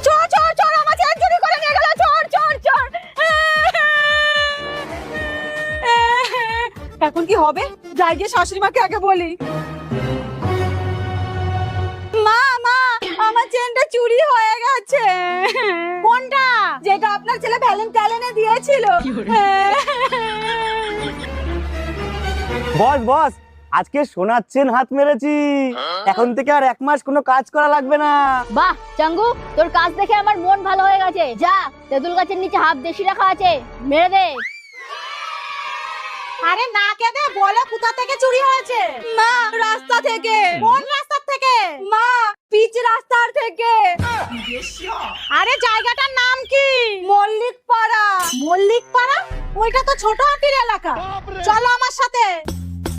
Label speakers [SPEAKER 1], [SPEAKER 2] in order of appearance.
[SPEAKER 1] চোর চোর চোর আমার চেন চুরি করে নিয়ে গেল, চোর চোর চোর। এখন কি হবে? যাই গিয়ে শাশুড়ি মাকে আগে বলি। মা মা, আমার চেনটা চুরি হয়ে গেছে। কোনটা? যেটা আপনার ছেলে ভ্যালেন্টাইনে দিয়েছিল।
[SPEAKER 2] বস বস, আজকে সোনার চেন হাত মেরেছি। এখন থেকে আর 1 মাস কোনো কাজ করা লাগবে না।
[SPEAKER 3] বাহ চাঙ্গু, তোর কাজ দেখে আমার মন ভালো হয়ে গেছে। যা, তেঁতুল গাছের নিচে হাফ দেশি রাখা আছে, মেরে দে।
[SPEAKER 1] আরে না কেঁদে বলো কোথা থেকে চুরি হয়েছে। মা, রাস্তা থেকে। কোন রাস্তা থেকে? মা, পিচ রাস্তার থেকে। আরে জায়গাটার নাম কি? মল্লিক পাড়া। মল্লিক পাড়া? ওইটা তো ছোট হাতির এলাকা। চলো আমার সাথে।